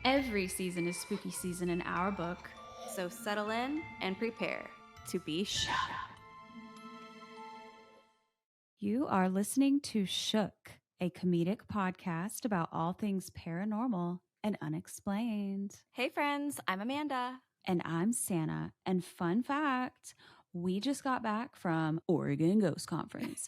Every season is spooky season in our book. So settle in and prepare to be shook. You are listening to Shook, a comedic podcast about all things paranormal and unexplained. Hey friends, I'm Amanda. And I'm Sannah. And fun fact, we just got back from Oregon Ghost Conference.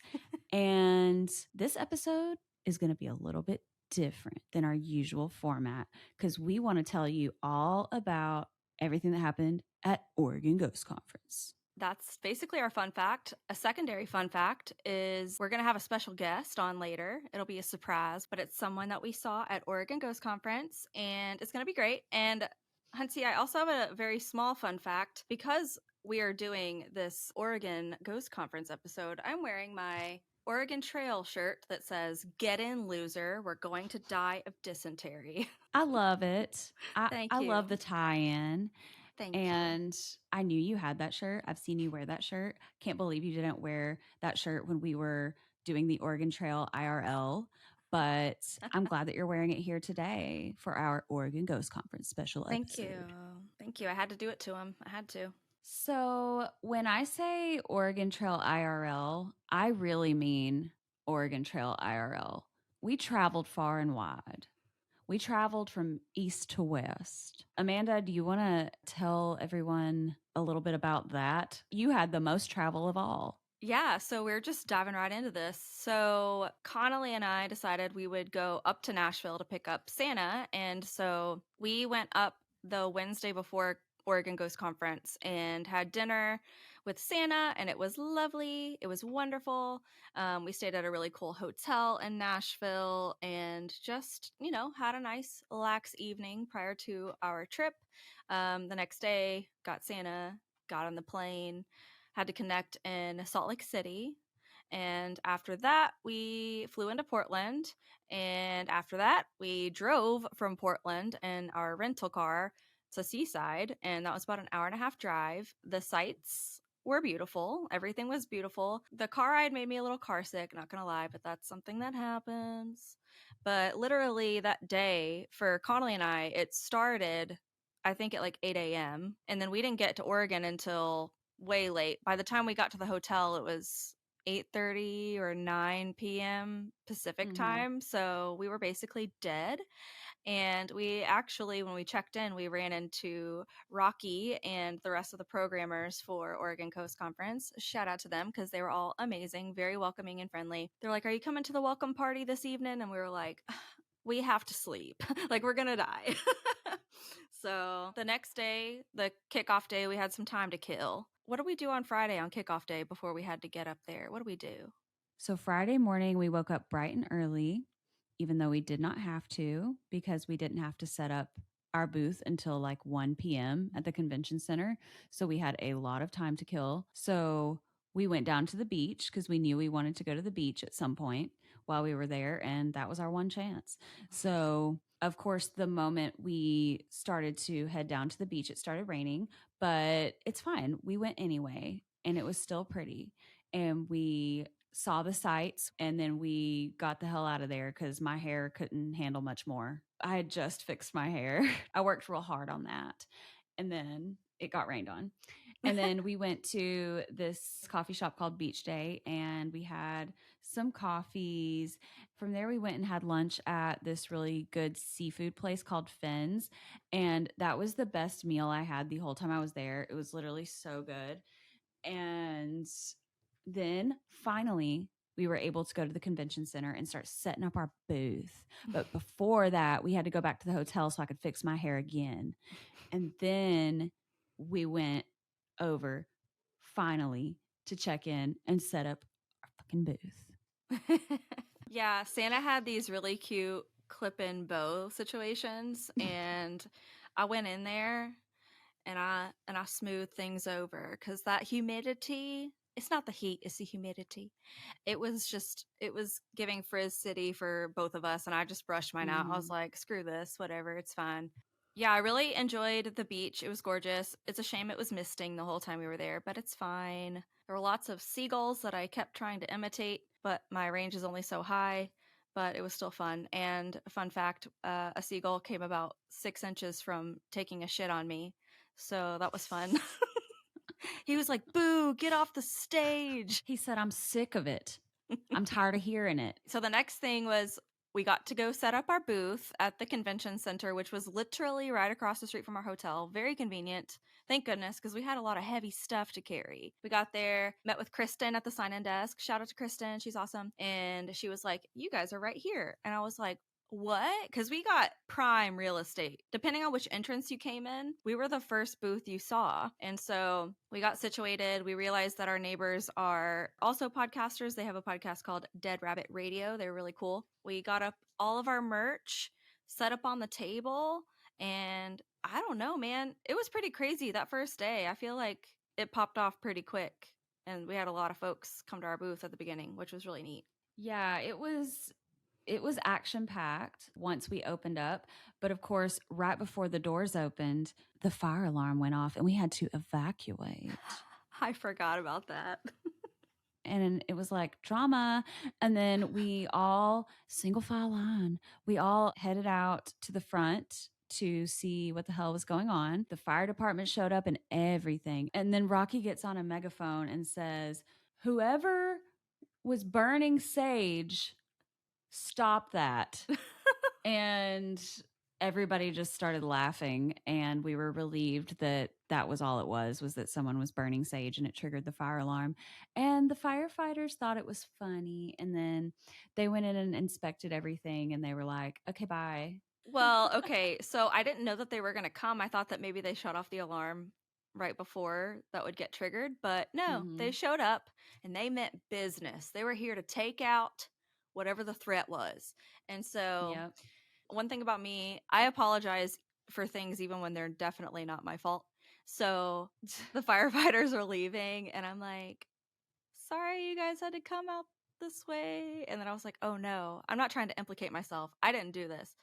And this episode is going to be a little bit different than our usual format because we want to tell you all about everything that happened at Oregon Ghost Conference. That's basically our fun fact. A secondary fun fact is we're going to have a special guest on later. It'll be a surprise, but it's someone that we saw at Oregon Ghost Conference, and it's going to be great. And Huntsy, I also have a very small fun fact. Because we are doing this Oregon Ghost Conference episode, I'm wearing my Oregon Trail shirt that says, "Get in, loser. We're going to die of dysentery." I love it. Thank I you. love the tie-in. Thank you. And I knew you had that shirt. I've seen you wear that shirt. Can't believe you didn't wear that shirt when we were doing the Oregon Trail IRL. But I'm glad that you're wearing it here today for our Oregon Ghost Conference special Thank episode. you. Thank you. I had to do it to him. I had to. So when I say Oregon Trail IRL, I really mean Oregon Trail IRL. We traveled far and wide. We traveled from east to west. Amanda, do you want to tell everyone a little bit about that? You had the most travel of all. Yeah, so we're just diving right into this. So Connolly and I decided we would go up to Nashville to pick up Sannah. And so we went up the Wednesday before Oregon Ghost Conference and had dinner with Sannah, and it was lovely. It was wonderful. We stayed at a really cool hotel in Nashville and just, had a nice, relaxed evening prior to our trip. The next day, got Sannah, got on the plane, had to connect in Salt Lake City. And after that, we flew into Portland. And after that, we drove from Portland in our rental car to Seaside. And that was about an hour and a half drive. The sights were beautiful. Everything was beautiful. The car ride made me a little car sick, not gonna lie, but that's something that happens. But literally that day for Connolly and I, it started, I think, at like 8 a.m. And then we didn't get to Oregon until way late. By the time we got to the hotel, it was 8:30 or 9 p.m. Pacific time. So we were basically dead. And we actually, when we checked in, we ran into Rocky and the rest of the programmers for Oregon Coast Conference. Shout out to them because they were all amazing, very welcoming and friendly. They're like, "Are you coming to the welcome party this evening?" And we were like, "We have to sleep. Like, we're going to die." So the next day, the kickoff day, we had some time to kill. What did we do on Friday on kickoff day before we had to get up there? What did we do? So Friday morning, we woke up bright and early, even though we did not have to because we didn't have to set up our booth until like 1 p.m. at the convention center. So we had a lot of time to kill. So we went down to the beach because we knew we wanted to go to the beach at some point while we were there. And that was our one chance. So, of course, the moment we started to head down to the beach, it started raining, but it's fine. We went anyway, and it was still pretty. And we saw the sights, and then we got the hell out of there because my hair couldn't handle much more. I had just fixed my hair. I worked real hard on that. And then it got rained on. And then we went to this coffee shop called Beach Day, and we had some coffees. From there, we went and had lunch at this really good seafood place called Finn's. And that was the best meal I had the whole time I was there. It was literally so good. And then finally, we were able to go to the convention center and start setting up our booth. But before that, we had to go back to the hotel so I could fix my hair again. And then we went over finally to check in and set up our fucking booth. Yeah, Santa had these really cute clip-in bow situations, and I went in there and I smoothed things over because that humidity, it's not the heat, it's the humidity. It was giving Frizz City for both of us, and I just brushed mine out. I was like, screw this, whatever, it's fine. Yeah, I really enjoyed the beach. It was gorgeous. It's a shame it was misting the whole time we were there, but it's fine. There were lots of seagulls that I kept trying to imitate, but my range is only so high. but it was still fun. And fun fact, a seagull came about 6 inches from taking a shit on me. So that was fun. He was like, "Boo, get off the stage." He said, I'm sick of it. I'm tired of hearing it. So the next thing was we got to go set up our booth at the convention center, which was literally right across the street from our hotel. Very convenient. Thank goodness, because we had a lot of heavy stuff to carry. We got there, met with Kristen at the sign-in desk. Shout out to Kristen. She's awesome. And she was like, "You guys are right here." And I was like, "What?" Because we got prime real estate. Depending on which entrance you came in, we were the first booth you saw. And so we got situated. We realized that our neighbors are also podcasters. They have a podcast called Dead Rabbit Radio. They're really cool. We got up all of our merch, set up on the table, and I don't know, man. It was pretty crazy that first day. I feel like it popped off pretty quick. And we had a lot of folks come to our booth at the beginning, which was really neat. Yeah, it was action packed once we opened up, but of course, right before the doors opened, the fire alarm went off and we had to evacuate. I forgot about that. And it was like drama. And then we all, single file line, we all headed out to the front to see what the hell was going on. The fire department showed up and everything. And then Rocky gets on a megaphone and says, "Whoever was burning sage, stop that." And everybody just started laughing, and we were relieved that that was all it was that someone was burning sage and it triggered the fire alarm. And the firefighters thought it was funny, and then they went in and inspected everything and they were like, "Okay, bye." Well, okay. So I didn't know that they were going to come. I thought that maybe they shut off the alarm right before that would get triggered, but no, they Mhm. showed up and they meant business. They were here to take out whatever the threat was. And so, Yep. one thing about me, I apologize for things even when they're definitely not my fault. So, the firefighters are leaving and I'm like, "Sorry you guys had to come out this way." And then I was like, "Oh no, I'm not trying to implicate myself. I didn't do this."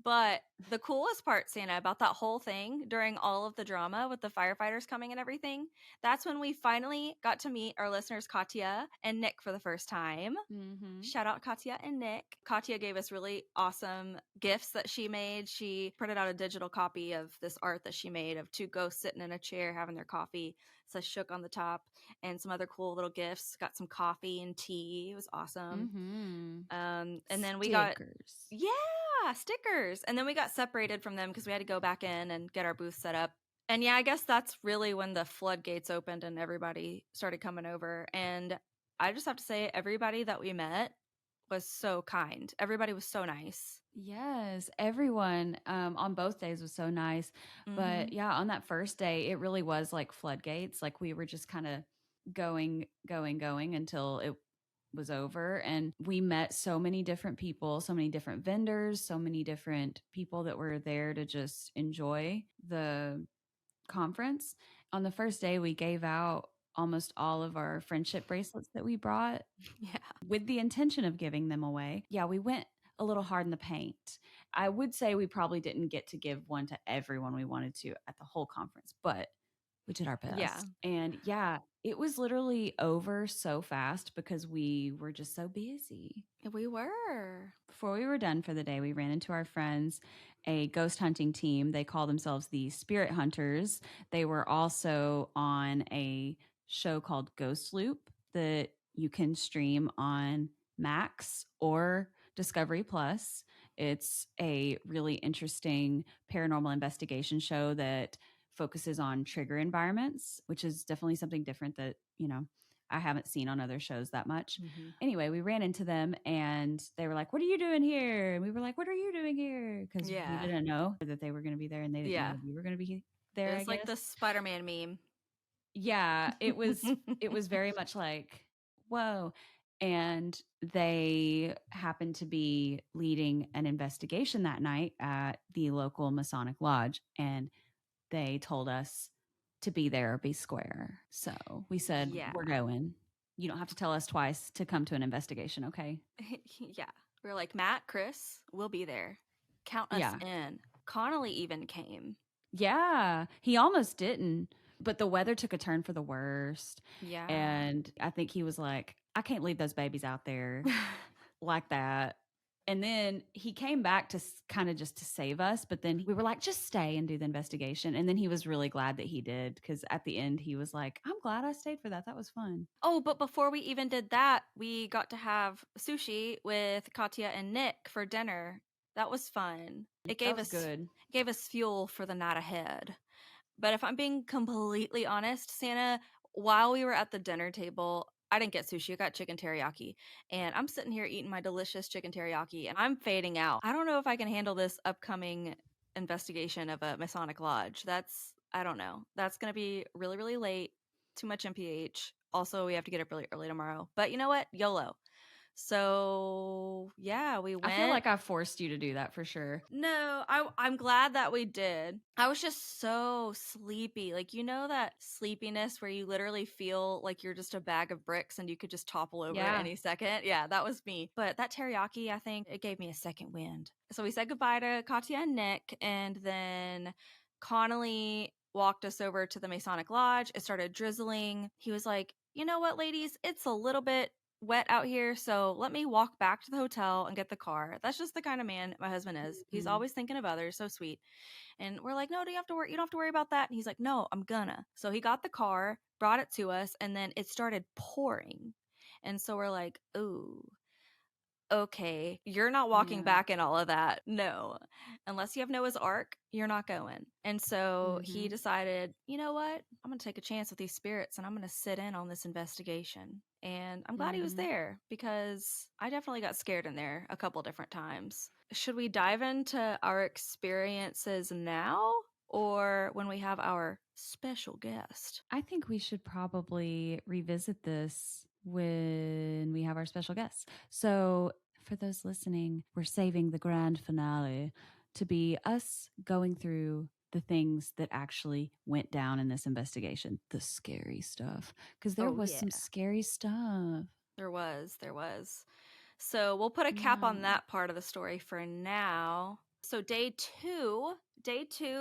But the coolest part, Santa, about that whole thing during all of the drama with the firefighters coming and everything, that's when we finally got to meet our listeners, Katya and Nick, for the first time. Mhm. Shout out Katya and Nick. Katya gave us really awesome gifts that she made. She printed out a digital copy of this art that she made of two ghosts sitting in a chair having their coffee. It says "shook" on the top, and some other cool little gifts. Got some coffee and tea. It was awesome. Mhm. And then we got, Stickers. yeah, stickers. And then we got separated from them because we had to go back in and get our booth set up. And yeah, I guess that's really when the floodgates opened and everybody started coming over. And I just have to say, everybody that we met was so kind. Everybody was so nice. Yes, everyone on both days was so nice. Mm-hmm. But yeah, on that first day, it really was like floodgates. Like we were just kind of going until it was over. And we met so many different people, so many different vendors, so many different people that were there to just enjoy the conference. On the first day, we gave out almost all of our friendship bracelets that we brought Yeah. with the intention of giving them away. Yeah, we went a little hard in the paint. I would say we probably didn't get to give one to everyone we wanted to at the whole conference, but we did our Yeah. best. And yeah, it was literally over so fast because we were just so busy. We were. Before we were done for the day, we ran into our friends, a ghost hunting team. They call themselves the Spirit Hunters. They were also on a show called Ghost Loop that you can stream on Max or Discovery Plus. It's a really interesting paranormal investigation show that focuses on trigger environments, which is definitely something different that, I haven't seen on other shows that much. Mm-hmm. Anyway, we ran into them and they were like, "What are you doing here?" And we were like, "What are you doing here?" Because we Yeah. didn't know that they were going to be there and they didn't know Yeah. that we were going to be It there, I was like guess. the Spider-Man meme. Yeah, it was very much like, whoa. And they happened to be leading an investigation that night at the local Masonic Lodge. And they told us to be there or be square. So we said, Yeah. "We're going. You don't have to tell us twice to come to an investigation, okay?" Yeah. We are like, "Matt, Chris, we'll be there. Count us Yeah. in." Connolly even came. Yeah. He almost didn't, but the weather took a turn for the worst. Yeah. And I think he was like, "I can't leave those babies out there like that." And then he came back to kind of just to save us. But then we were like, just stay and do the investigation. And then he was really glad that he did because at the end he was like, I'm glad I stayed for that. That was fun. Oh, but before we even did that, we got to have sushi with Katya and Nick for dinner. That was fun. It That gave was us good. gave us fuel for the night ahead. But if I'm being completely honest, Santa, while we were at the dinner table, I didn't get sushi. I got chicken teriyaki. And I'm sitting here eating my delicious chicken teriyaki and I'm fading out. I don't know if I can handle this upcoming investigation of a Masonic Lodge. I don't know. That's going to be really, really late. Too much MPH. Also, we have to get up really early tomorrow. But you know what? YOLO. So, yeah, we I feel went. like I forced you to do that for sure. No, I'm glad that we did. I was just so sleepy. Like, you know that sleepiness where you literally feel like you're just a bag of bricks and you could just topple over at Yeah. any second? Yeah, that was me. But that teriyaki, I think it gave me a second wind. So we said goodbye to Katya and Nick, and then Connolly walked us over to the Masonic Lodge. It started drizzling. He was like, you know what, ladies? It's a little bit wet out here, so let me walk back to the hotel and get the car. That's just the kind of man my husband is. He's Mhm. always thinking of others, so sweet. And we're like, no, do you have to worry? You don't have to worry about that. And he's like, no, I'm gonna. So he got the car, brought it to us, and then it started pouring. And so we're like, ooh, okay, you're not walking Yeah. back in all of that. No. Unless you have Noah's Ark, you're not going. And so he Mhm. decided, you know what? I'm going to take a chance with these spirits and I'm going to sit in on this investigation. And I'm glad he was Mhm. there because I definitely got scared in there a couple different times. Should we dive into our experiences now or when we have our special guest? I think we should probably revisit this when we have our special guests. So, for those listening, we're saving the grand finale to be us going through the things that actually went down in this investigation, the scary stuff, because there Oh, was yeah. some scary stuff. There was. So we'll put a cap Yeah. on that part of the story for now. So day two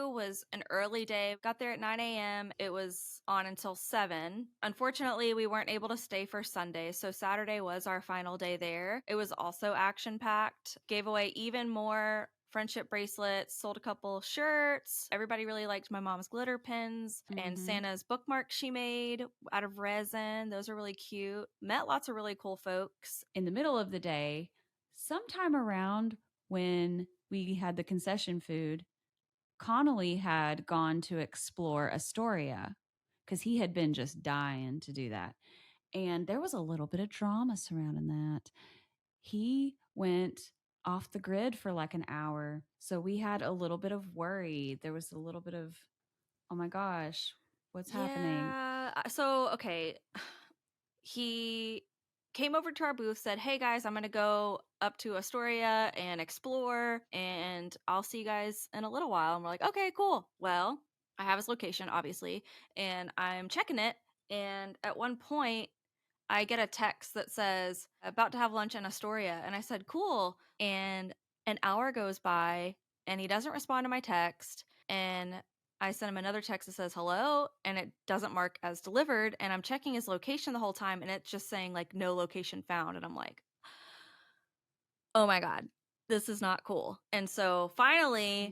was an early day. Got there at 9 a.m. It was on until 7. Unfortunately, we weren't able to stay for Sunday, so Saturday was our final day there. It was also action packed. Gave away even more friendship bracelets, sold a couple shirts. Everybody really liked my mom's glitter pins and Mhm. Santa's bookmarks she made out of resin. Those are really cute. Met lots of really cool folks. In the middle of the day, sometime around when we had the concession food, Connolly had gone to explore Astoria because he had been just dying to do that. And there was a little bit of drama surrounding that. He went off the grid for like an hour. So we had a little bit of worry. There was a little bit of, oh my gosh, what's happening? Yeah. So, okay. He came over to our booth, said, hey guys, I'm going to go up to Astoria and explore, and I'll see you guys in a little while. And we're like, okay, cool. Well, I have his location, obviously, and I'm checking it. And at one point, I get a text that says, about to have lunch in Astoria. And I said, cool. And an hour goes by and he doesn't respond to my text. And I sent him another text that says hello and it doesn't mark as delivered. And I'm checking his location the whole time and it's just saying like no location found. And I'm like, oh my God, this is not cool. And so Yeah.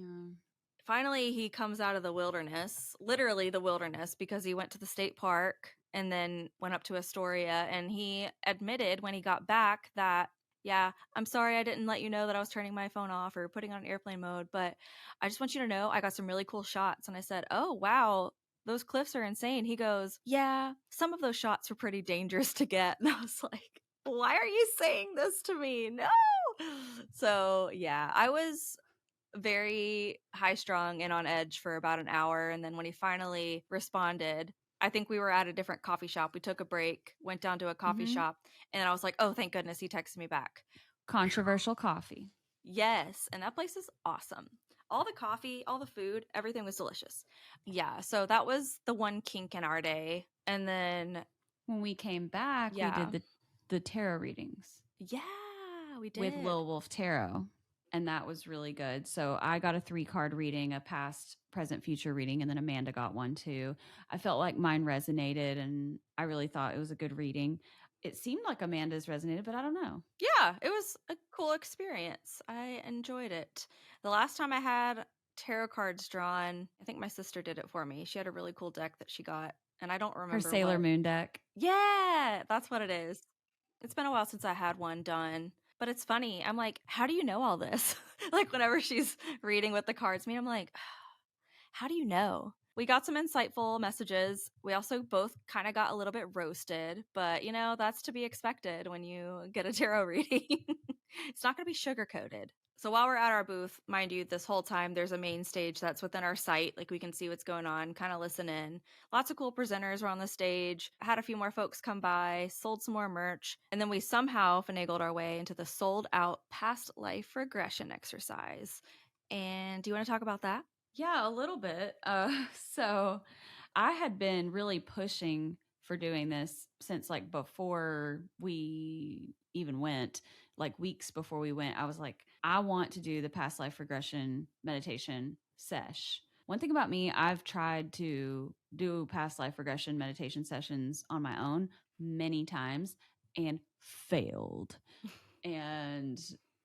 finally he comes out of the wilderness, literally the wilderness, because he went to the state park and then went up to Astoria. And he admitted when he got back that, yeah, I'm sorry I didn't let you know that I was turning my phone off or putting on airplane mode, but I just want you to know I got some really cool shots. And I said, oh, wow, those cliffs are insane. He goes, yeah, some of those shots were pretty dangerous to get. And I was like, why are you saying this to me? No. So, yeah, I was very high strung and on edge for about an hour. And then when he finally responded, I think we were at a different coffee shop. We took a break, went down to a coffee Mm-hmm. shop, and I was like, oh, thank goodness he texted me back. Controversial coffee. Yes. And that place is awesome. All the coffee, all the food, everything was delicious. Yeah. So that was the one kink in our day. And then, When we came back, we yeah. did the tarot readings Yeah, we with did. Lil Wolf Tarot. And that was really good. So I got a 3 card reading, a past, present, future reading, and then Amanda got one too. I felt like mine resonated and I really thought it was a good reading. It seemed like Amanda's resonated, but I don't know. Yeah, it was a cool experience. I enjoyed it. The last time I had tarot cards drawn, I think my sister did it for me. She had a really cool deck that she got, and I don't Her remember Sailor what. Moon deck. Yeah, that's what it is. It's been a while since I had one done, but it's funny. I'm like, how do you know all this? Like, whenever she's reading what the cards mean, I'm like, how do you know? We got some insightful messages. We also both kind of got a little bit roasted, but that's to be expected when you get a tarot reading. It's not going to be sugar coated. So while we're at our booth, mind you, this whole time there's a main stage that's within our site. Like, we can see what's going on, kind of listen in. Lots of cool presenters were on the stage. Had a few more folks come by, sold some more merch, and then we somehow finagled our way into the sold out past life regression exercise. And do you want to talk about that? Yeah, a little bit. So I had been really pushing for doing this since like before we even went, like weeks before we went. I was like, I want to do the past life regression meditation sesh. One thing about me, I've tried to do past life regression meditation sessions on my own many times and failed. And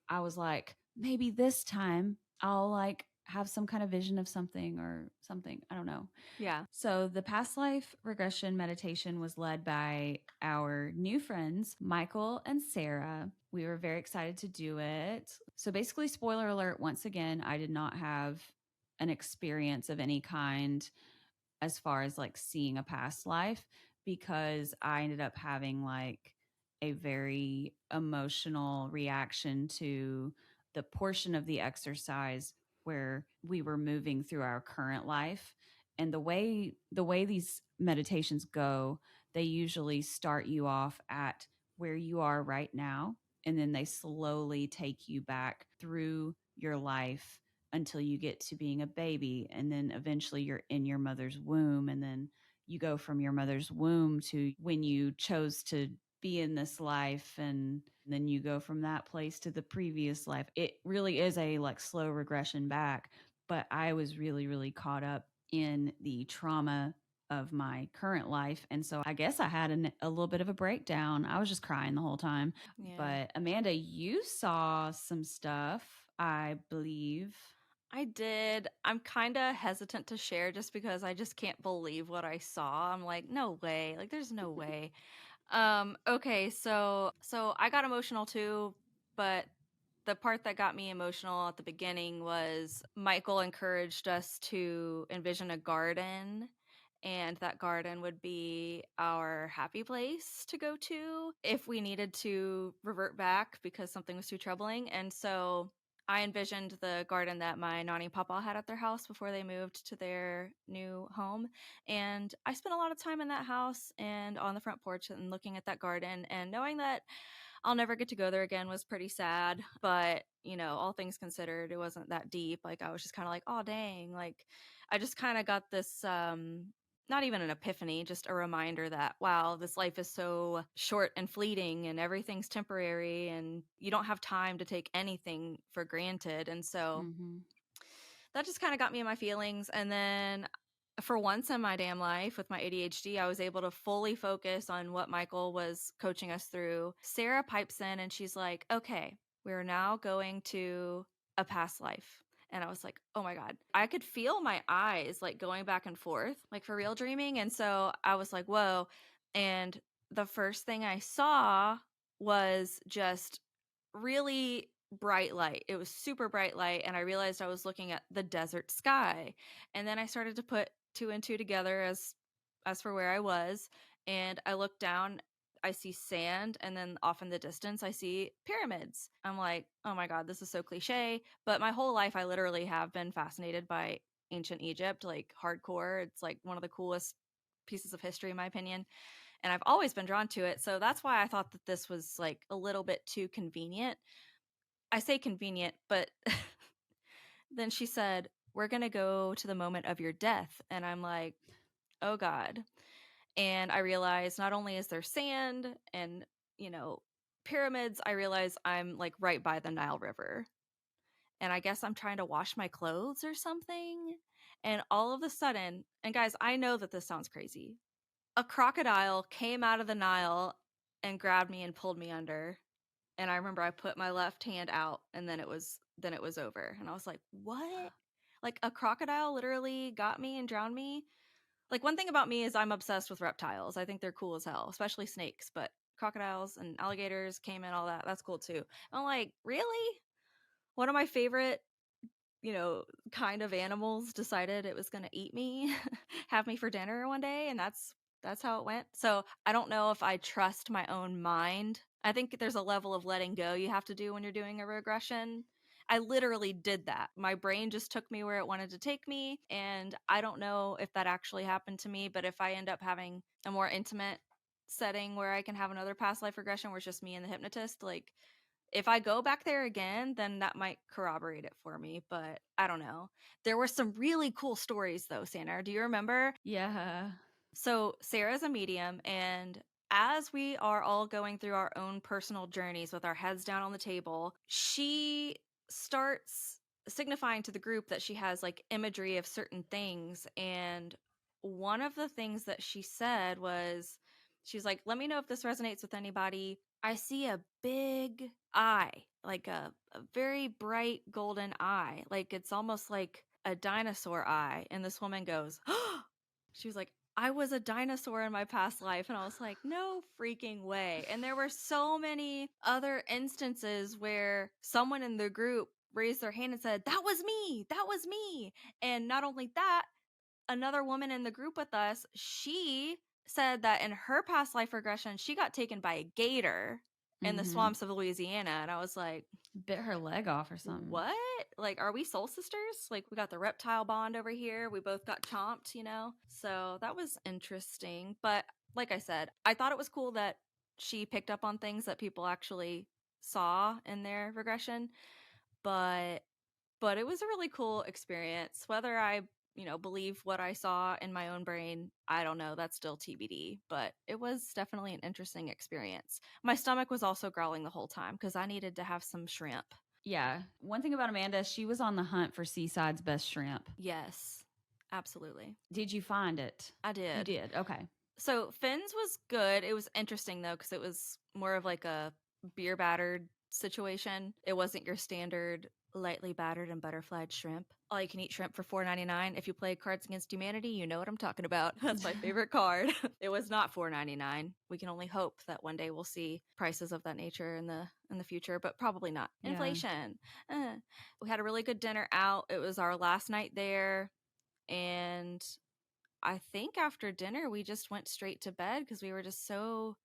I was like, maybe this time I'll like have some kind of vision of something or something. I don't know. Yeah. So the past life regression meditation was led by our new friends, Michael and Sarah. We were very excited to do it. So basically, spoiler alert, once again, I did not have an experience of any kind as far as like seeing a past life because I ended up having like a very emotional reaction to the portion of the exercise where we were moving through our current life. And the way these meditations go, they usually start you off at where you are right now, and then they slowly take you back through your life until you get to being a baby, and then eventually you're in your mother's womb, and then you go from your mother's womb to when you chose to be in this life, and then you go from that place to the previous life. It really is a like slow regression back, but I was really caught up in the trauma of my current life, and so I guess I had a little bit of a breakdown. I was just crying the whole time. Yeah. But Amanda, you saw some stuff, I believe. I did. I'm kind of hesitant to share just because I just can't believe what I saw. I'm like, no way. Like, there's no way. Okay, so I got emotional too, but the part that got me emotional at the beginning was Michael encouraged us to envision a garden, and that garden would be our happy place to go to if we needed to revert back because something was too troubling. And so I envisioned the garden that my nanny papa had at their house before they moved to their new home. And I spent a lot of time in that house and on the front porch and looking at that garden, and knowing that I'll never get to go there again was pretty sad. But, all things considered, it wasn't that deep. Like, I was just kind of like, oh, dang. Like, I just kind of got this, not even an epiphany, just a reminder that, wow, this life is so short and fleeting and everything's temporary and you don't have time to take anything for granted. And so Mm-hmm. that just kind of got me in my feelings. And then for once in my damn life with my ADHD, I was able to fully focus on what Michael was coaching us through. Sarah pipes in and she's like, okay, we're now going to a past life. And I was like, oh my God, I could feel my eyes like going back and forth, like for real dreaming. And so I was like, whoa. And the first thing I saw was just really bright light. It was super bright light, and I realized I was looking at the desert sky. And then I started to put two and two together as for where I was, and I looked down, I see sand, and then off in the distance I see pyramids. I'm like, "Oh my god, this is so cliché," but my whole life I literally have been fascinated by ancient Egypt, like hardcore. It's like one of the coolest pieces of history in my opinion, and I've always been drawn to it. So that's why I thought that this was like a little bit too convenient. I say convenient, but then she said, "We're going to go to the moment of your death." And I'm like, "Oh God." And I realized not only is there sand and, you know, pyramids, I realize I'm like right by the Nile River. And I guess I'm trying to wash my clothes or something. And all of a sudden, and guys, I know that this sounds crazy. A crocodile came out of the Nile and grabbed me and pulled me under. And I remember I put my left hand out, and then it was over. And I was like, "What?" Like a crocodile literally got me and drowned me. Like one thing about me is I'm obsessed with reptiles. I think they're cool as hell, especially snakes, but crocodiles and alligators, caiman, all that, that's cool too. I'm like, "Really?" One of my favorite, you know, kind of animals decided it was going to eat me, have me for dinner one day, and that's how it went. So, I don't know if I trust my own mind. I think there's a level of letting go you have to do when you're doing a regression. I literally did that. My brain just took me where it wanted to take me, and I don't know if that actually happened to me, but if I end up having a more intimate setting where I can have another past life regression where it's just me and the hypnotist, like if I go back there again, then that might corroborate it for me, but I don't know. There were some really cool stories though, Santa. Do you remember? Yeah. So, Sarah's a medium, and as we are all going through our own personal journeys with our heads down on the table, she starts signifying to the group that she has like imagery of certain things. And one of the things that she said was, she's like, "Let me know if this resonates with anybody. I see a big eye, like a very bright golden eye. Like it's almost like a dinosaur eye." And this woman goes, she was like, "I was a dinosaur in my past life." And I was like, "No freaking way." And there were so many other instances where someone in the group raised their hand and said, "That was me. That was me." And not only that, another woman in the group with us, she said that in her past life regression, she got taken by a gator in the Mm-hmm. swamps of Louisiana. And I was like, Bit her leg off or something. "What? Like, are we soul sisters? Like, we got the reptile bond over here. We both got chomped, you know?" So that was interesting. But like I said, I thought it was cool that she picked up on things that people actually saw in their regression. But it was a really cool experience. Whether I, believe what I saw in my own brain, I don't know. That's still TBD. But it was definitely an interesting experience. My stomach was also growling the whole time because I needed to have some shrimp. Yeah. One thing about Amanda, she was on the hunt for Seaside's best shrimp. Yes, absolutely. Did you find it? I You did. did. Okay. So Finn's was good. It was interesting though, because it was more of like a beer battered situation. It wasn't your standard lightly battered and butterflied shrimp. All you can eat shrimp for $4.99. If you play Cards Against Humanity, you know what I'm talking about. That's my favorite card. It was not $4.99. We can only hope that one day we'll see prices of that nature in the future, but probably not. Yeah. Inflation. We had a really good dinner out. It was our last night there, and I think after dinner we just went straight to bed because we were just so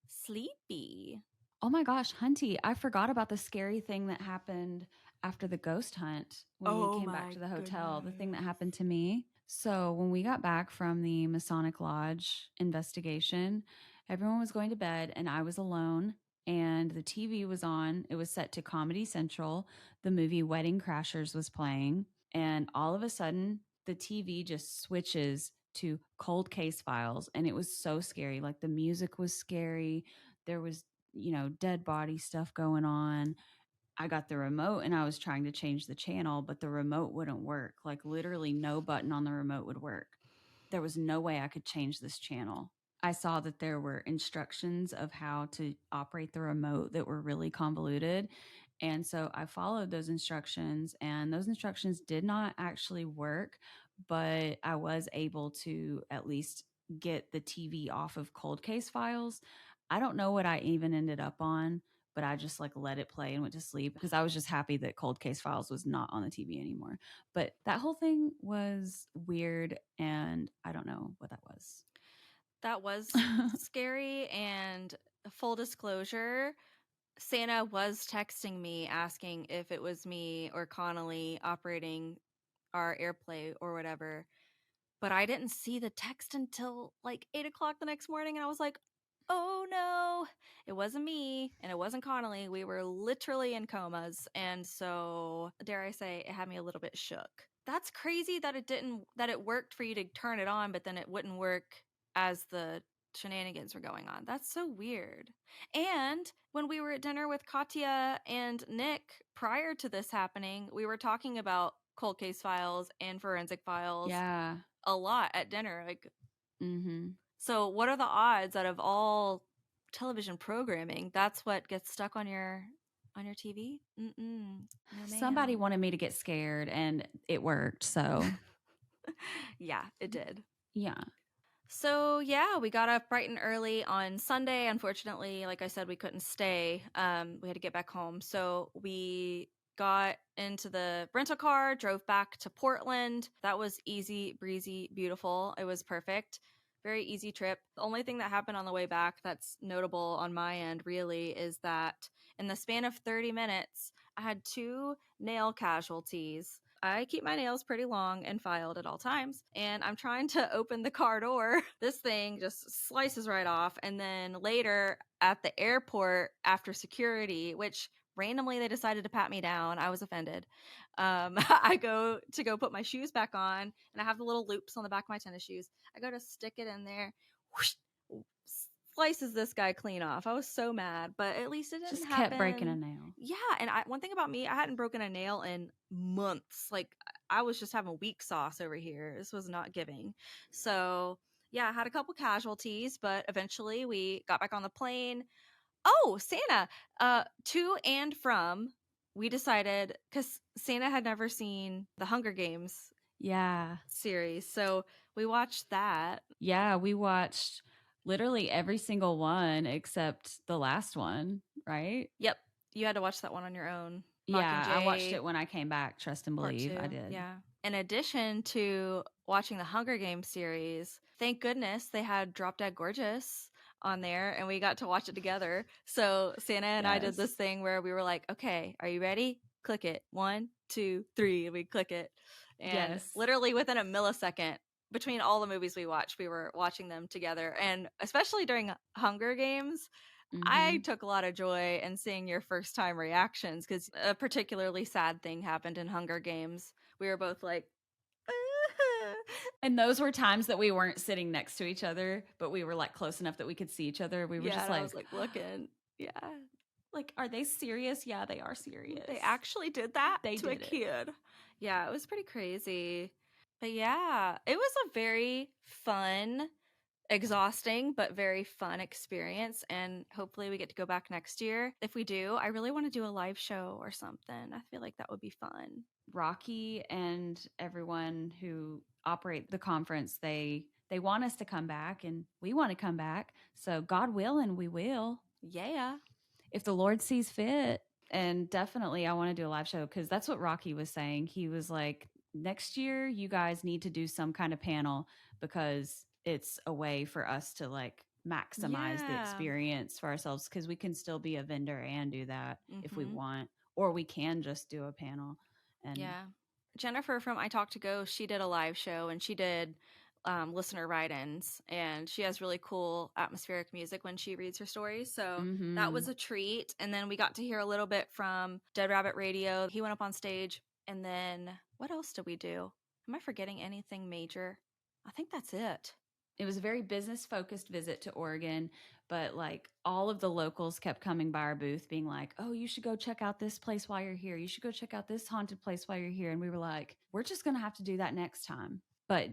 sleepy. Oh my gosh, Hunty, I forgot about the scary thing that happened after the ghost hunt when we Oh came back my to the hotel, the thing that goodness. happened to me. So, when we got back from the Masonic Lodge investigation, everyone was going to bed and I was alone and the TV was on. It was set to Comedy Central. The movie Wedding Crashers was playing, and all of a sudden, the TV just switches to Cold Case Files, and it was so scary. Like the music was scary. There was dead body stuff going on. I got the remote and I was trying to change the channel, but the remote wouldn't work. Like literally no button on the remote would work. There was no way I could change this channel. I saw that there were instructions of how to operate the remote that were really convoluted. And so I followed those instructions, and those instructions did not actually work, but I was able to at least get the TV off of Cold Case Files. I don't know what I even ended up on, but I just like let it play and went to sleep because I was just happy that Cold Case Files was not on the TV anymore. But that whole thing was weird, and I don't know what that was. That was scary. And full disclosure, Santa was texting me asking if it was me or Connolly operating our airplay or whatever. But I didn't see the text until like 8 o'clock the next morning. And I was like, "Oh no, it wasn't me and it wasn't Connolly. We were literally in comas." And so, dare I say, it had me a little bit shook. That's crazy that that it worked for you to turn it on, but then it wouldn't work as the shenanigans were going on. That's so weird. And when we were at dinner with Katya and Nick prior to this happening, we were talking about cold case files and forensic files Yeah. a lot at dinner. Like, Mm-hmm. so what are the odds out of all television programming. That's what gets stuck on your TV. Mm-mm. No, Somebody ma'am. wanted me to get scared and it worked. So, Yeah, it did. yeah. So yeah, we got up bright and early on Sunday. Unfortunately, like I said, we couldn't stay. We had to get back home. So we got into the rental car, drove back to Portland. That was easy, breezy, beautiful. It was perfect. Very easy trip. The only thing that happened on the way back that's notable on my end really is that in the span of 30 minutes, I had two nail casualties. I keep my nails pretty long and filed at all times, and I'm trying to open the car door. This thing just slices right off. And then later at the airport, after security, which randomly they decided to pat me down, I was offended. I go put my shoes back on, and I have the little loops on the back of my tennis shoes. I go to stick it in there. Whoosh, slices this guy clean off. I was so mad, but at least it didn't Just kept breaking a happen. nail. Yeah, and one thing about me, I hadn't broken a nail in months. Like I was just having weak sauce over here. This was not giving. So yeah, I had a couple casualties, but eventually we got back on the plane. Oh, Santa, to and from, we decided because Santa had never seen the Hunger Games Yeah. series, so we watched that. Yeah. We watched literally every single one except the last one, right? Yep, you had to watch that one on your own. Yeah. I watched Mockingjay it when I came back. Trust and Part believe. I 2, did. yeah. In addition to watching the Hunger Games series, thank goodness they had Drop Dead Gorgeous on there and we got to watch it together. So Santa and I did this Yes. thing where we were like, okay, are you ready? Click it. 1, 2, 3. And we click it. And Yes. literally within a millisecond, between all the movies we watched, we were watching them together. And especially during Hunger Games, I Mm-hmm. took a lot of joy in seeing your first time reactions because a particularly sad thing happened in Hunger Games. We were both like, And those were times that we weren't sitting next to each other, but we were like close enough that we could see each other. We were yeah, just and I was like, like looking, yeah, like, are they serious? Yeah, they are serious. they actually did that They to a did it. kid. Yeah, it was pretty crazy. But yeah, it was a very fun, exhausting, but very fun experience. And hopefully we get to go back next year. If we do, I really want to do a live show or something. I feel like that would be fun. Rocky and everyone who operate the conference, they want us to come back and we want to come back. So God willing, we will. Yeah. If the Lord sees fit. And definitely I want to do a live show because that's what Rocky was saying. He was like, next year you guys need to do some kind of panel because it's a way for us to like maximize the Yeah. experience for ourselves because we can still be a vendor and do that if we Mm-hmm. want, or we can just do a panel. And Yeah. Jennifer from I Talk to Go, she did a live show and she did listener write-ins, and she has really cool atmospheric music when she reads her stories. So that mm-hmm. was a treat. And then we got to hear a little bit from Dead Rabbit Radio. He went up on stage. And then what else did we do? Am I forgetting anything major? I think that's it. It was a very business focused visit to Oregon, but like all of the locals kept coming by our booth being like, "Oh, you should go check out this place while you're here. You should go check out this haunted place while you're here." And we were like, "We're just going to have to do that next time." But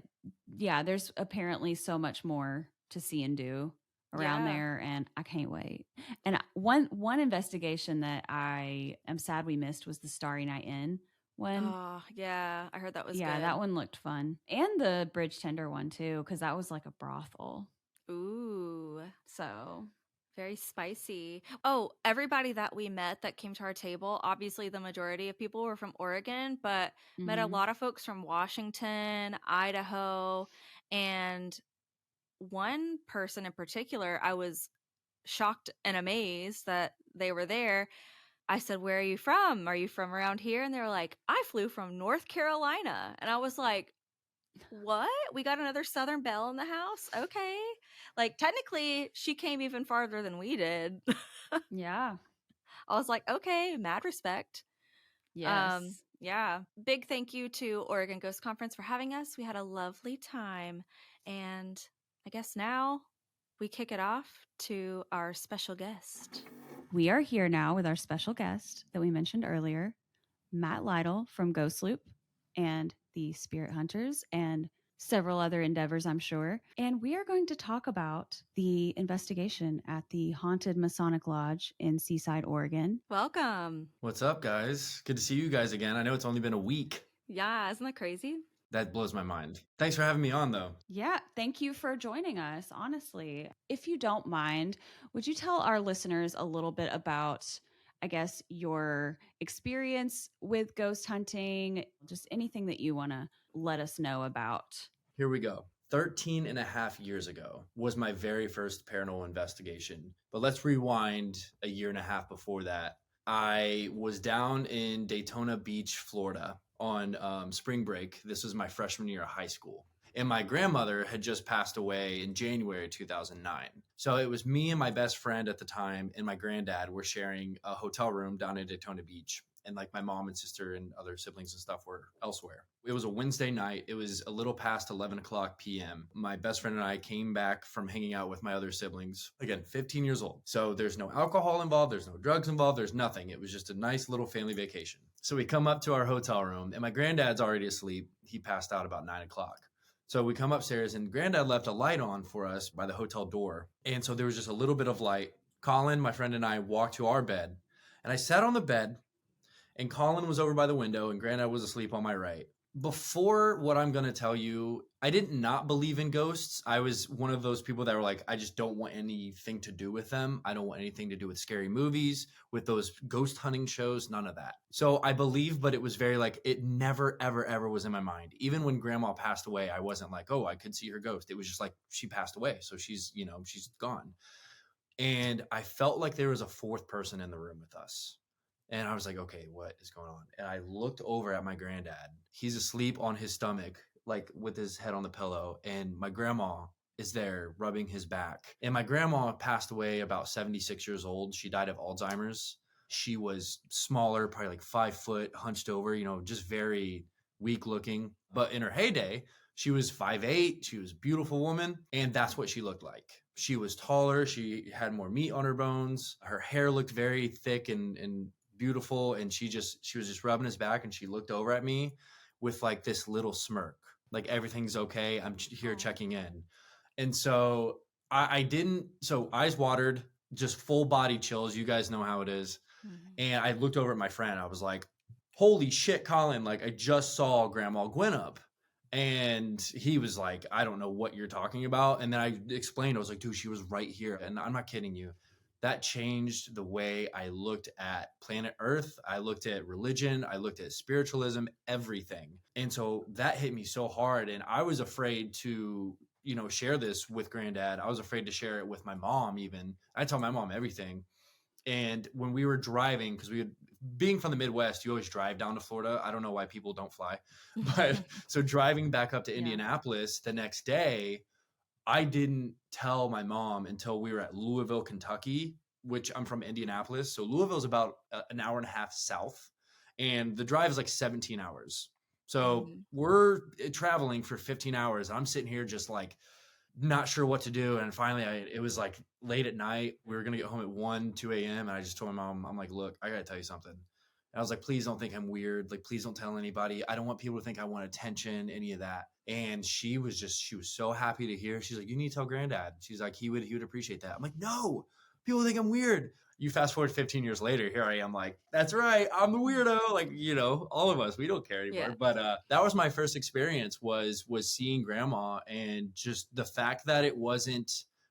yeah, there's apparently so much more to see and do around Yeah. there and I can't wait. And one investigation that I am sad we missed was the Starry Night Inn one. Oh, yeah. I heard that was Yeah, good. that one looked fun. And the Bridge Tender one too, because that was like a brothel. Ooh. So, Very spicy. Oh, everybody that we met that came to our table, obviously the majority of people were from Oregon, but met a mhm. lot of folks from Washington, Idaho, and one person in particular, I was shocked and amazed that they were there. I said, "Where are you from? Are you from around here?" And they were like, "I flew from North Carolina." And I was like, what? We got another Southern Belle in the house? Okay. Like, technically, she came even farther than we did. Yeah. I was like, okay, mad respect. Yes. Yeah. Big thank you to Oregon Ghost Conference for having us. We had a lovely time. And I guess now we kick it off to our special guest. We are here now with our special guest that we mentioned earlier, Matt Lytle from Ghost Loop and the Spirit Hunters. And several other endeavors, I'm sure. And we are going to talk about the investigation at the Haunted Masonic Lodge in Seaside, Oregon. Welcome. What's up, guys? Good to see you guys again. I know it's only been a week. Yeah, isn't that crazy? That blows my mind. Thanks for having me on, though. Yeah, thank you for joining us, honestly. If you don't mind, would you tell our listeners a little bit about, I guess, your experience with ghost hunting, just anything that you want to let us know about? Here we go. 13 and a half years ago was my very first paranormal investigation. But let's rewind a year and a half before that. I was down in Daytona Beach, Florida on spring break. This was my freshman year of high school. And my grandmother had just passed away in January 2009. So it was me and my best friend at the time and my granddad were sharing a hotel room down in Daytona Beach. And like my mom and sister and other siblings and stuff were elsewhere. It was a Wednesday night. It was a little past 11 o'clock p.m. My best friend and I came back from hanging out with my other siblings. Again, 15 years old. So there's no alcohol involved. There's no drugs involved. There's nothing. It was just a nice little family vacation. So we come up to our hotel room and my granddad's already asleep. He passed out about 9 o'clock. So we come upstairs and granddad left a light on for us by the hotel door. And so there was just a little bit of light. Colin, my friend, and I walked to our bed and I sat on the bed and Colin was over by the window and granddad was asleep on my right. Before what I'm going to tell you, I did not believe in ghosts. I was one of those people that were like, I just don't want anything to do with them. I don't want anything to do with scary movies, with those ghost hunting shows, none of that. So I believe, but it was very like, it never, ever, ever was in my mind. Even when grandma passed away, I wasn't like, oh, I could see her ghost. It was just like, she passed away. So she's gone. And I felt like there was a fourth person in the room with us. And I was like, okay, what is going on? And I looked over at my granddad. He's asleep on his stomach, like with his head on the pillow. And my grandma is there rubbing his back. And my grandma passed away about 76 years old. She died of Alzheimer's. She was smaller, probably like 5 foot, hunched over, just very weak looking. But in her heyday, she was 5'8". She was a beautiful woman. And that's what she looked like. She was taller. She had more meat on her bones. Her hair looked very thick and beautiful, and she was just rubbing his back, and she looked over at me with like this little smirk, like everything's okay, I'm here checking in. And so I didn't, so eyes watered, just full body chills, you guys know how it is. And I looked over at my friend. I was like, holy shit, Colin, like I just saw Grandma Gwinnett. And he was like, I don't know what you're talking about. And then I explained, I was like, dude, she was right here. And I'm not kidding you. That changed the way I looked at planet Earth. I looked at religion. I looked at spiritualism, everything. And so that hit me so hard. And I was afraid to, share this with granddad. I was afraid to share it with my mom even. I tell my mom everything. And when we were driving, because being from the Midwest, you always drive down to Florida. I don't know why people don't fly. But so driving back up to Indianapolis the next day, I didn't tell my mom until we were at Louisville, Kentucky, which I'm from Indianapolis. So Louisville's about an hour and a half south, and the drive is like 17 hours. So we're traveling for 15 hours. I'm sitting here just like not sure what to do. And finally, it was like late at night. We were going to get home at 1, 2 a.m. And I just told my mom, I'm like, look, I got to tell you something. And I was like, please don't think I'm weird. Like, please don't tell anybody. I don't want people to think I want attention, any of that. And she was so happy to hear. She's like, you need to tell granddad. She's like, he would appreciate that. I'm like, no, people think I'm weird. You fast forward 15 years later, here I am like, that's right, I'm the weirdo. Like, all of us, we don't care anymore. Yeah. But that was my first experience was seeing grandma, and just the fact that it wasn't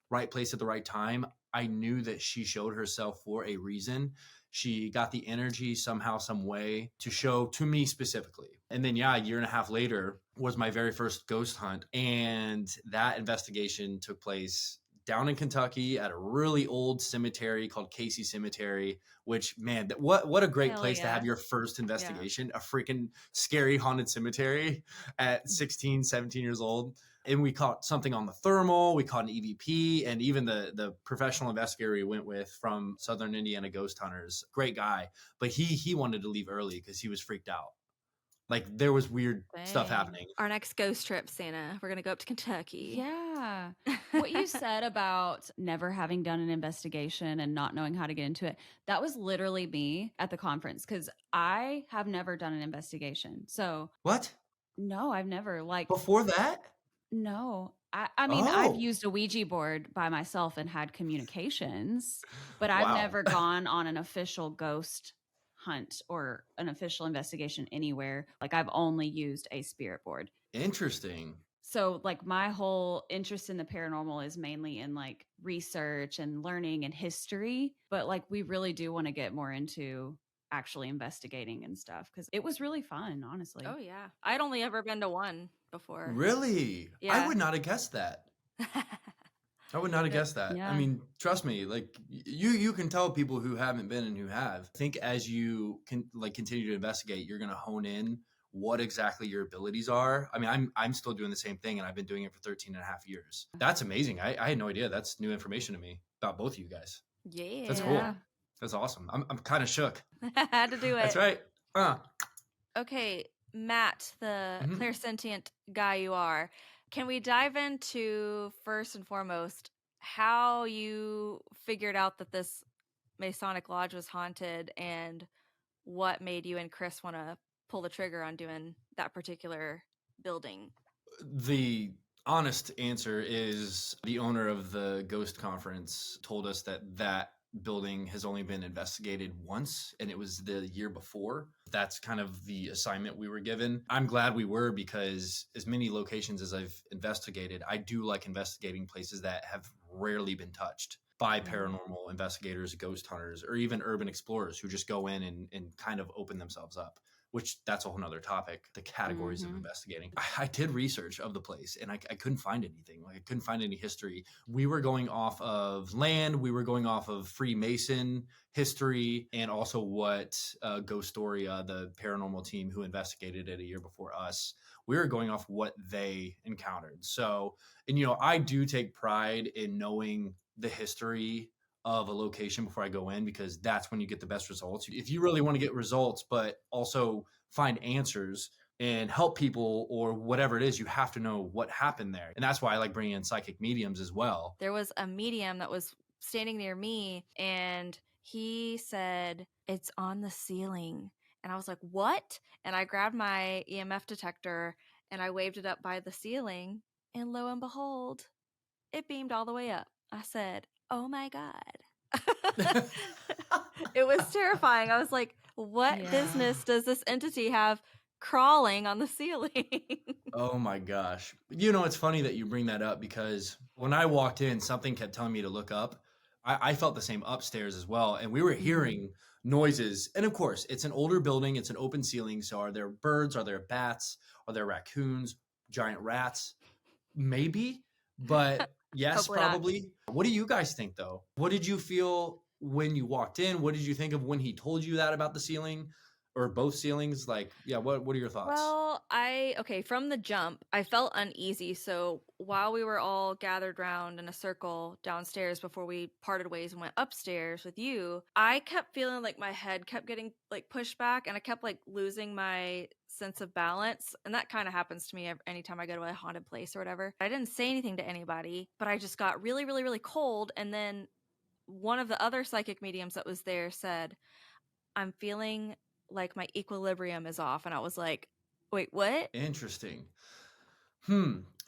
right place at the right time. I knew that she showed herself for a reason. She got the energy somehow, some way to show to me specifically. And then, a year and a half later was my very first ghost hunt. And that investigation took place down in Kentucky at a really old cemetery called Casey Cemetery, which, man, what a great place to have your first investigation, a freaking scary haunted cemetery at 16, 17 years old. And we caught something on the thermal, we caught an EVP, and even the professional investigator we went with from Southern Indiana Ghost Hunters, great guy, but he wanted to leave early because he was freaked out. Like, there was weird stuff happening. Our next ghost trip, Sannah, we're going to go up to Kentucky. Yeah. What you said about never having done an investigation and not knowing how to get into it, that was literally me at the conference, because I have never done an investigation. So what? No, I've never. Like, before that? No. I mean, I've Oh, used a Ouija board by myself and had communications, but I've wow. never gone on an official ghost hunt or an official investigation anywhere. Like, I've only used a spirit board. Interesting. So, like, my whole interest in the paranormal is mainly in like research and learning and history, but like we really do want to get more into actually investigating and stuff because it was really fun, honestly. Oh yeah. I'd only ever been to one before. Really? I Yeah. would not have guessed that. I would not have Yep. guessed that. I Yeah. mean, trust me, like you can tell people who haven't been and who have. I think as you can like continue to investigate, you're going to hone in what exactly your abilities are. I mean, I'm still doing the same thing and I've been doing it for 13 and a half years. That's amazing. I had no idea. That's new information to me about both of you guys. That's Yeah. Yeah. cool. That's awesome. I'm kind of shook. Had to do That's it. right. Okay, Matt, the Mhm. clairsentient guy you are, can we dive into first and foremost how you figured out that this Masonic lodge was haunted and what made you and Chris want to pull the trigger on doing that particular building? The honest answer is the owner of the ghost conference told us that that building has only been investigated once and it was the year before. That's kind of the assignment we were given. I'm glad we were because as many locations as I've investigated, I do like investigating places that have rarely been touched by paranormal investigators, ghost hunters, or even urban explorers who just go in and kind of open themselves up, which that's a whole nother topic, the categories of Mhm. investigating. I did research of the place and I couldn't find anything. Like I couldn't find any history. We were going off of land. We were going off of Freemason history and also what Ghost Storia, the paranormal team who investigated it a year before us, we were going off what they encountered. So, and I do take pride in knowing the history of a location before I go in because that's when you get the best results. If you really want to get results, but also find answers and help people or whatever it is, you have to know what happened there. And that's why I like bringing in psychic mediums as well. There was a medium that was standing near me and he said, "It's on the ceiling." And I was like, "What?" And I grabbed my EMF detector and I waved it up by the ceiling. And lo and behold, it beamed all the way up. I said, "Oh my God." It was terrifying. I was like, what Yeah. business does this entity have crawling on the ceiling? Oh my gosh. It's funny that you bring that up because when I walked in, something kept telling me to look up. I felt the same upstairs as well. And we were hearing noises. And of course, it's an older building, it's an open ceiling. So are there birds? Are there bats? Are there raccoons? Giant rats? Maybe. But yes, Hopefully not. probably. What do you guys think though? What did you feel when you walked in? What did you think of when he told you that about the ceiling or both ceilings? Like, yeah, what are your thoughts? Well, okay, from the jump, I felt uneasy. So while we were all gathered round in a circle downstairs before we parted ways and went upstairs with you, I kept feeling like my head kept getting like pushed back and I kept like losing my sense of balance. And that kind of happens to me anytime I go to a haunted place or whatever. I didn't say anything to anybody, but I just got really, really, really cold. And then one of the other psychic mediums that was there said, "I'm feeling like my equilibrium is off." And I was like, "Wait, what?" Interesting.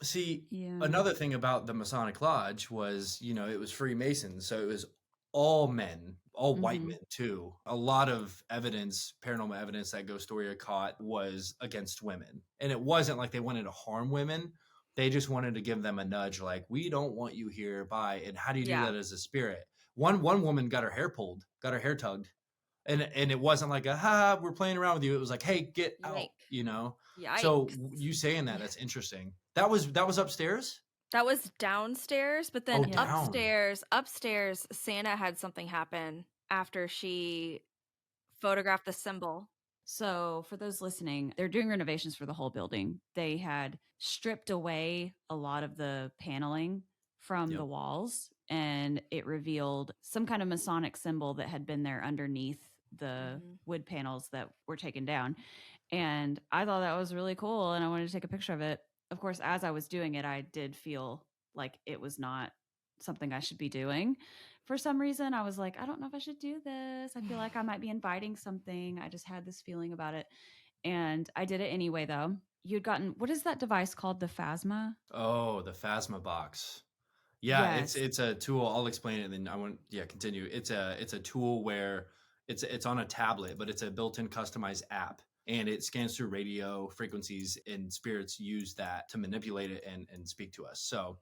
See, Yeah. another thing about the Masonic Lodge was, it was Freemasons, so it was all men, all white Mhm. men too. A lot of evidence, paranormal evidence that Ghost Storia caught was against women. And it wasn't like they wanted to harm women. They just wanted to give them a nudge like, we don't want you here, bye. And how do you do Yeah. that as a spirit? One woman got her hair pulled, got her hair tugged. And it wasn't like we're playing around with you. It was like, hey, get out, Yike. So Yikes. you saying that, that's interesting. That was upstairs? That was downstairs, but then Oh, Yeah. down. upstairs, Santa had something happen after she photographed the symbol. So, for those listening, they're doing renovations for the whole building. They had stripped away a lot of the paneling from Yep. the walls, and it revealed some kind of Masonic symbol that had been there underneath the Mhm. wood panels that were taken down. And I thought that was really cool, and I wanted to take a picture of it. Of course, as I was doing it, I did feel like it was not something I should be doing. For some reason, I was like, I don't know if I should do this. I feel like I might be inviting something. I just had this feeling about it. And I did it anyway, though. you'd gotten, what is that device called? The Phasma? Oh, the Phasma box. Yeah, Yes. it's a tool. I'll explain it, and then I want continue. It's a tool where it's on a tablet, but it's a built-in customized app, and it scans through radio frequencies, and spirits use that to manipulate it and speak to us. So,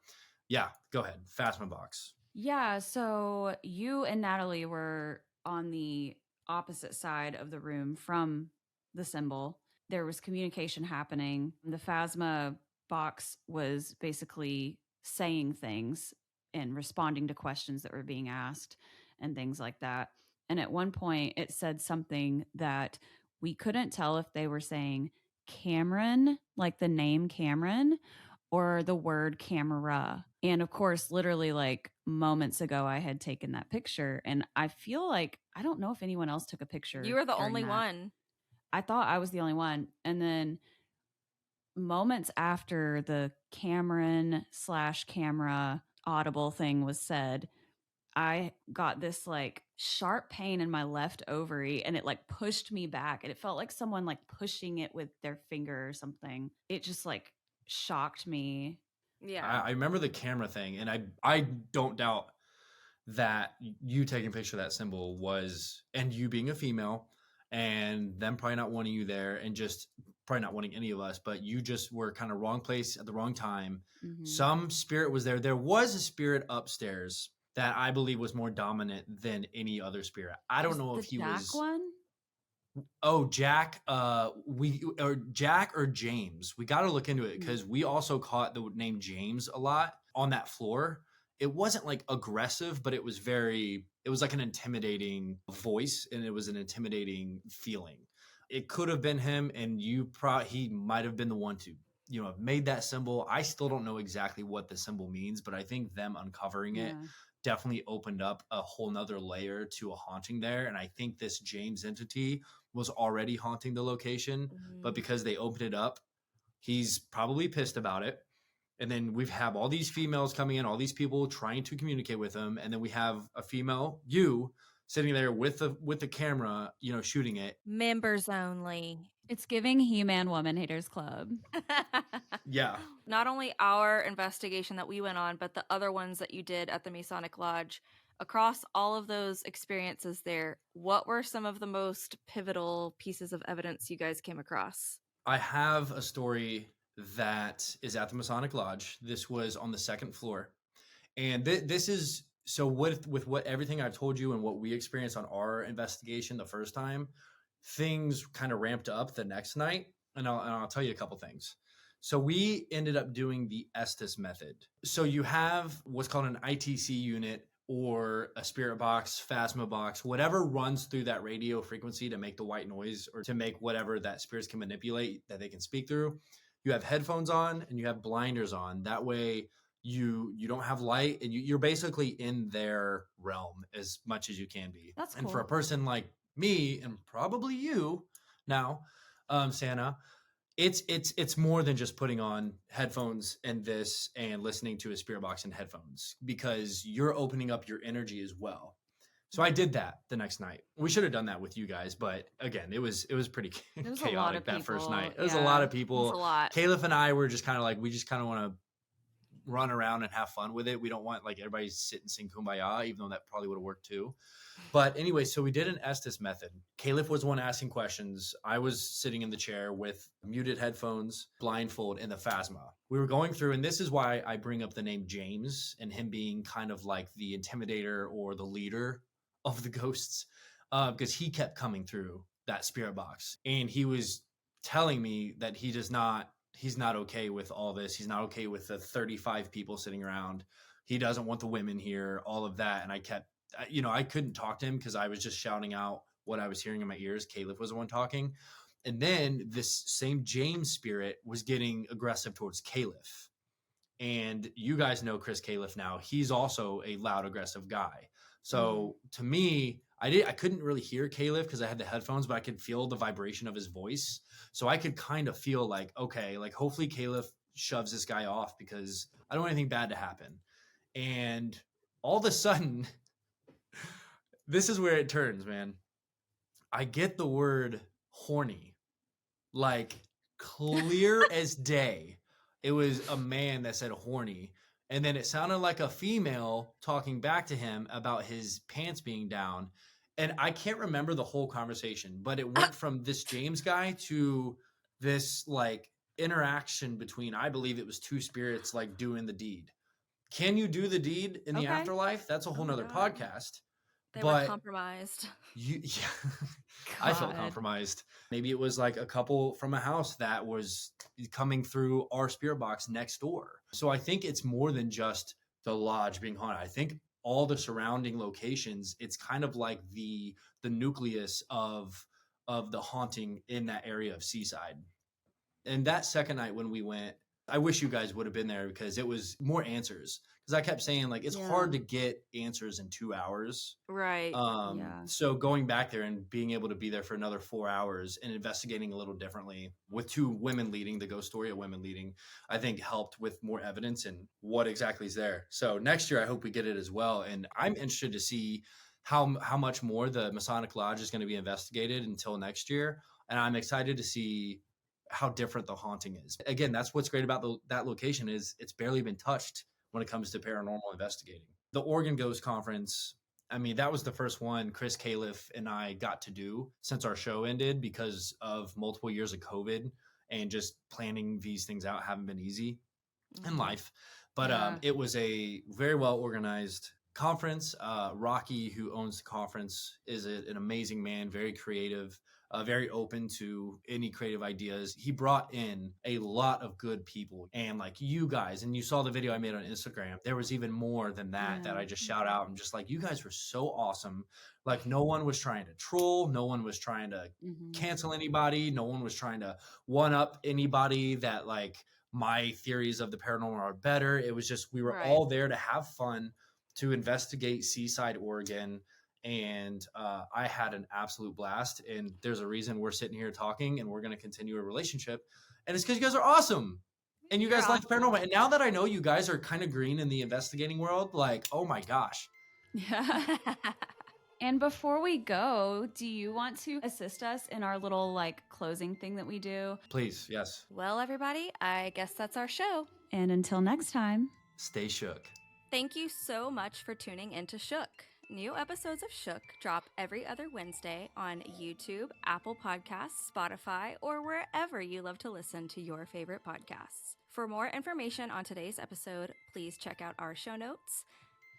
yeah, go ahead. Phasma box. Yeah. So you and Natalie were on the opposite side of the room from the symbol. There was communication happening. The Phasma box was basically saying things and responding to questions that were being asked and things like that. And at one point, it said something that we couldn't tell if they were saying Cameron, like the name Cameron, or the word camera. And of course, literally like moments ago, I had taken that picture. And I feel like, I don't know if anyone else took a You picture were the during only that. one. I thought I was the only one. And then moments after the Cameron slash camera audible thing was said, I got this like sharp pain in my left ovary and it like pushed me back. And it felt like someone like pushing it with their finger or something. It just like shocked me. Yeah. I remember the camera thing, and I don't doubt that you taking a picture of that symbol was, and you being a female, and them probably not wanting you there, and just probably not wanting any of us, but you just were kind of wrong place at the wrong time. Mm-hmm. Some spirit was there. There was a spirit upstairs that I believe was more dominant than any other spirit. I don't know if he Jack was. one. Oh, Jack. We or Jack or James. We got to look into it because we also caught the name James a lot on that floor. It wasn't like aggressive, but it was very. It was like an intimidating voice, and it was an intimidating feeling. It could have been him, and he might have been the one to have made that symbol. I still don't know exactly what the symbol means, but I think them uncovering it definitely opened up a whole nother layer to a haunting there. And I think this James entity was already haunting the location, but because they opened it up, he's probably pissed about it. And then we have all these females coming in, all these people trying to communicate with him, and then we have a female, you, sitting there with the camera, shooting it. Members only. It's giving He-Man Woman Haters Club. Yeah. Not only our investigation that we went on, but the other ones that you did at the Masonic Lodge. Across all of those experiences there, what were some of the most pivotal pieces of evidence you guys came across? I have a story that is at the Masonic Lodge. This was on the second floor. And this is so with what everything I've told you and what we experienced on our investigation the first time, things kind of ramped up the next night. And I'll tell you a couple things. So we ended up doing the Estes method. So you have what's called an ITC unit or a spirit box, Phasma box, whatever runs through that radio frequency to make the white noise or to make whatever that spirits can manipulate that they can speak through. You have headphones on and you have blinders on. That way you don't have light, and you're basically in their realm as much as you can be. That's cool. And for a person like me and probably you now, Sannah, it's more than just putting on headphones and this and listening to a spirit box and headphones, because you're opening up your energy as well. So I did that the next night. We should have done that with you guys, but again, it was pretty chaotic that first night. It was a lot of people. It was a lot. Caliph and I were just kind of like, we just kind of want to run around and have fun with it. We don't want like everybody to sit and sing Kumbaya, even though that probably would have worked too. But anyway, so we did an Estes method. Caliph was the one asking questions. I was sitting in the chair with muted headphones, blindfold, and the Phasma. We were going through, and this is why I bring up the name James and him being kind of like the intimidator or the leader of the ghosts, because he kept coming through that spirit box. And he was telling me that he's not okay with all this. He's not okay with the 35 people sitting around. He doesn't want the women here, all of that. And I kept, I couldn't talk to him because I was just shouting out what I was hearing in my ears. Caliph was the one talking. And then this same James spirit was getting aggressive towards Caliph. And you guys know Chris Caliph now. He's also a loud, aggressive guy. So to me, I couldn't really hear Caliph because I had the headphones, but I could feel the vibration of his voice. So I could kind of feel like, okay, like hopefully Caliph shoves this guy off because I don't want anything bad to happen. And all of a sudden, this is where it turns, man. I get the word horny. Like clear as day. It was a man that said horny. And then it sounded like a female talking back to him about his pants being down. And I can't remember the whole conversation, but it went from this James guy to this like interaction between, I believe it was two spirits like doing the deed. Can you do the deed in the Okay. afterlife? That's a whole my nother God. podcast. They were But compromised. yeah, I felt God. compromised. Maybe it was like a couple from a house that was coming through our spirit box next door. So I think it's more than just the lodge being haunted. I think all the surrounding locations, it's kind of like the nucleus of the haunting in that area of Seaside. And that second night when we went, I wish you guys would have been there because it was more answers. Because I kept saying like it's Yeah. hard to get answers in 2 hours. Right. Yeah. So going back there and being able to be there for another 4 hours and investigating a little differently with two women leading, the ghost story of women leading, I think helped with more evidence and what exactly is there. So next year, I hope we get it as well. And I'm interested to see how much more the Masonic Lodge is going to be investigated until next year. And I'm excited to see how different the haunting is. Again, that's what's great about that location is it's barely been touched when it comes to paranormal investigating. The Oregon Ghost Conference, I mean, that was the first one Chris Califf and I got to do since our show ended because of multiple years of COVID and just planning these things out haven't been easy in life. But Yeah. it was a very well organized conference. Rocky, who owns the conference, is an amazing man, very creative, very open to any creative ideas. He brought in a lot of good people and like you guys, and you saw the video I made on Instagram. There was even more than that that I just shout out and just like, you guys were so awesome. Like no one was trying to troll. No one was trying to cancel anybody. No one was trying to one up anybody that like my theories of the paranormal are better. It was just, we were all there to have fun, to investigate Seaside, Oregon. And I had an absolute blast. And there's a reason we're sitting here talking and we're going to continue a relationship. And it's because you guys are awesome. And you guys like paranormal. And now that I know you guys are kind of green in the investigating world, like, oh my gosh. Yeah. And before we go, do you want to assist us in our little like closing thing that we do? Please, yes. Well, everybody, I guess that's our show. And until next time, stay shook. Thank you so much for tuning into Shook. New episodes of Shook drop every other Wednesday on YouTube, Apple Podcasts, Spotify, or wherever you love to listen to your favorite podcasts. For more information on today's episode, please check out our show notes.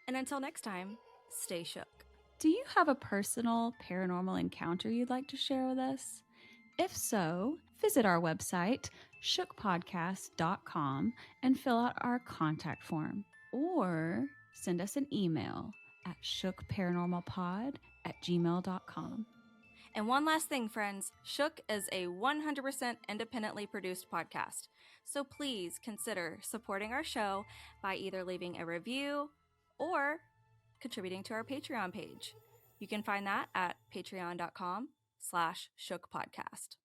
And until next time, stay shook. do you have a personal paranormal encounter you'd like to share with us? If so, visit our website, shookpodcast.com, and fill out our contact form. Or send us an email at shookparanormalpod@gmail.com. And one last thing, friends, Shook is a 100% independently produced podcast. So please consider supporting our show by either leaving a review or contributing to our Patreon page. You can find that at patreon.com/shookpodcast.